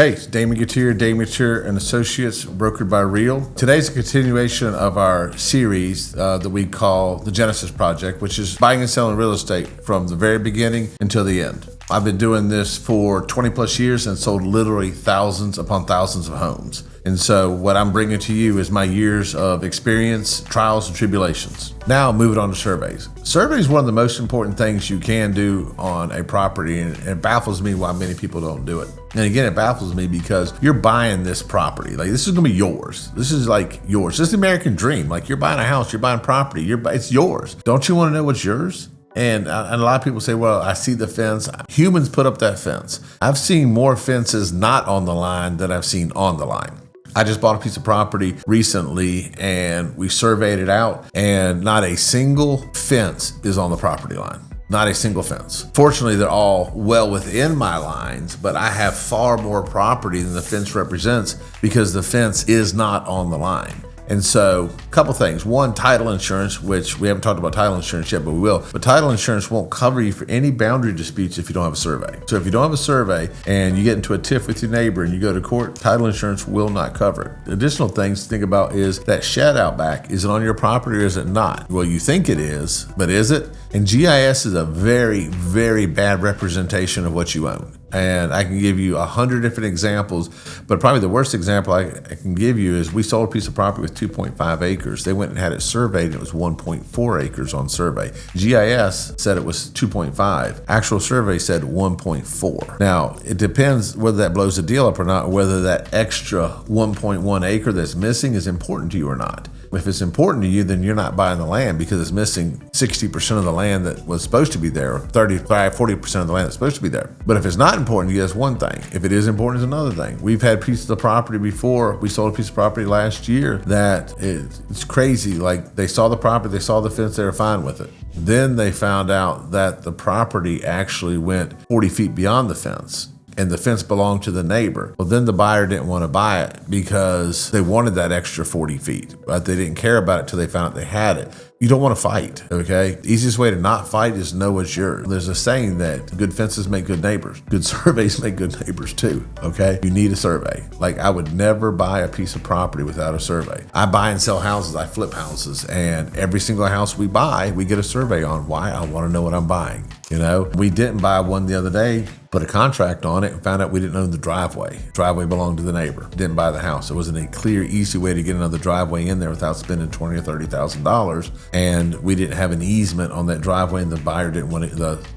Hey, it's Damon Gettier Associates, brokered by Real. Today's a continuation of our series that we call the Genesis Project, which is buying and selling real estate from the very beginning until the end. I've been doing this for 20 plus years and sold literally thousands upon thousands of homes. And so what I'm bringing to you is my years of experience, trials, and tribulations. Now moving on to surveys. Surveys is one of the most important things you can do on a property, and it baffles me why many people don't do it. And again, it baffles me because you're buying this property. Like, this is gonna be yours. This is like yours. This is the American dream. Like, you're buying a house, you're buying property, it's yours. Don't you wanna know what's yours? And a lot of people say, well, I see the fence. Humans put up that fence. I've seen more fences not on the line than I've seen on the line. I just bought a piece of property recently and we surveyed it out, and not a single fence is on the property line. Not a single fence. Fortunately, they're all well within my lines, but I have far more property than the fence represents because the fence is not on the line. And so, a couple things. One, title insurance, which we haven't talked about title insurance yet, but we will. But title insurance won't cover you for any boundary disputes if you don't have a survey. So if you don't have a survey and you get into a tiff with your neighbor and you go to court, title insurance will not cover it. The additional things to think about is that shed out back. Is it on your property or is it not? Well, you think it is, but is it? And GIS is a very, very bad representation of what you own. And I can give you 100 different examples, but probably the worst example I can give you is we sold a piece of property with 2.5 acres. They went and had it surveyed and it was 1.4 acres on survey. GIS said it was 2.5. Actual survey said 1.4. Now, it depends whether that blows the deal up or not, or whether that extra 1.1 acre that's missing is important to you or not. If it's important to you, then you're not buying the land because it's missing 60% of the land that was supposed to be there, or 35, 40% of the land that's supposed to be there. But if it's not important to you, that's one thing. If it is important, it's another thing. We've had pieces of property before. We sold a piece of property last year that it's crazy. Like, they saw the property, they saw the fence, they were fine with it. Then they found out that the property actually went 40 feet beyond the fence, and the fence belonged to the neighbor. Well, then the buyer didn't want to buy it because they wanted that extra 40 feet, but they didn't care about it till they found out they had it. You don't want to fight, okay? The easiest way to not fight is know what's yours. There's a saying that good fences make good neighbors. Good surveys make good neighbors too, okay? You need a survey. Like, I would never buy a piece of property without a survey. I buy and sell houses, I flip houses, and every single house we buy, we get a survey on. Why? I want to know what I'm buying. You know, we didn't buy one the other day, put a contract on it, and found out we didn't own the driveway. Driveway belonged to the neighbor. Didn't buy the house. It wasn't a clear, easy way to get another driveway in there without spending $20,000 or $30,000. And we didn't have an easement on that driveway, and the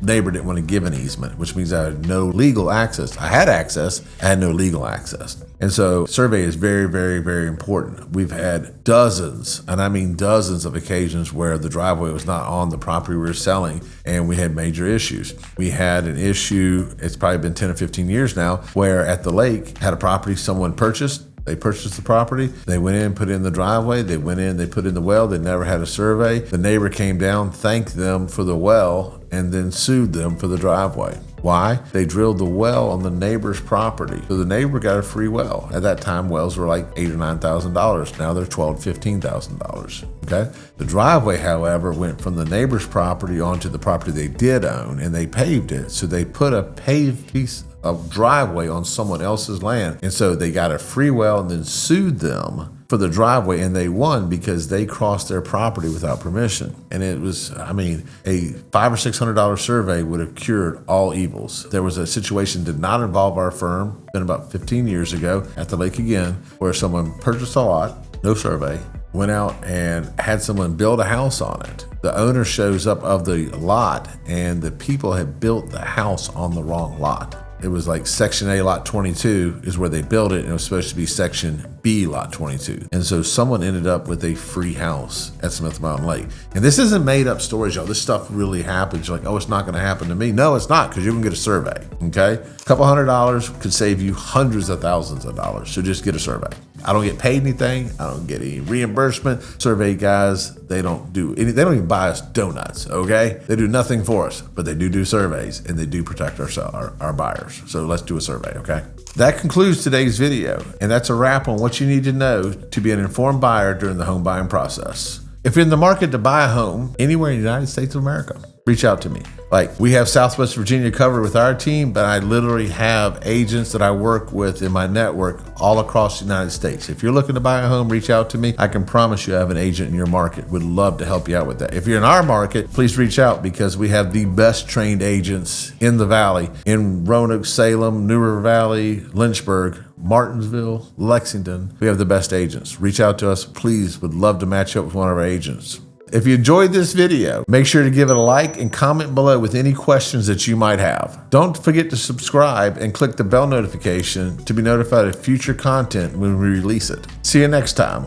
neighbor didn't want to give an easement, which means I had no legal access. I had access, I had no legal access. And so survey is very, very, very important. We've had dozens, and I mean dozens of occasions where the driveway was not on the property we were selling, and we had major issues. We had an issue, it's probably been 10 or 15 years now, where at the lake, had a property someone purchased. They purchased the property, they went in, put in the driveway, they went in, they put in the well, they never had a survey. The neighbor came down, thanked them for the well, and then sued them for the driveway. Why? They drilled the well on the neighbor's property. So the neighbor got a free well. At that time, wells were like $8,000 or $9,000. Now they're $12,000, $15,000, okay? The driveway, however, went from the neighbor's property onto the property they did own, and they paved it. So they put a paved piece of driveway on someone else's land. And so they got a free well and then sued them for the driveway, and they won because they crossed their property without permission. And it was, I mean, a $500 or $600 survey would have cured all evils. There was a situation that did not involve our firm, been about 15 years ago at the lake again, where someone purchased a lot, no survey, went out and had someone build a house on it. The owner shows up of the lot, and the people had built the house on the wrong lot. It was like Section A, Lot 22 is where they built it, and it was supposed to be Section B, Lot 22. And so someone ended up with a free house at Smith Mountain Lake. And this isn't made up stories, y'all. This stuff really happens. You're like, oh, it's not going to happen to me. No, it's not, because you're going to get a survey, okay? A couple $100 could save you hundreds of thousands of dollars. So just get a survey. I don't get paid anything. I don't get any reimbursement. Survey guys, they don't do any, they don't even buy us donuts, okay? They do nothing for us, but they do surveys, and they do protect our buyers. So let's do a survey, okay? That concludes today's video, and that's a wrap on what you need to know to be an informed buyer during the home buying process. If you're in the market to buy a home anywhere in the United States of America, reach out to me. Like, we have Southwest Virginia covered with our team, but I literally have agents that I work with in my network all across the United States. If you're looking to buy a home, reach out to me. I can promise you I have an agent in your market. Would love to help you out with that. If you're in our market, please reach out, because we have the best trained agents in the Valley, in Roanoke, Salem, New River Valley, Lynchburg, Martinsville, Lexington. We have the best agents. Reach out to us, please. Would love to match up with one of our agents. If you enjoyed this video, make sure to give it a like and comment below with any questions that you might have. Don't forget to subscribe and click the bell notification to be notified of future content when we release it. See you next time.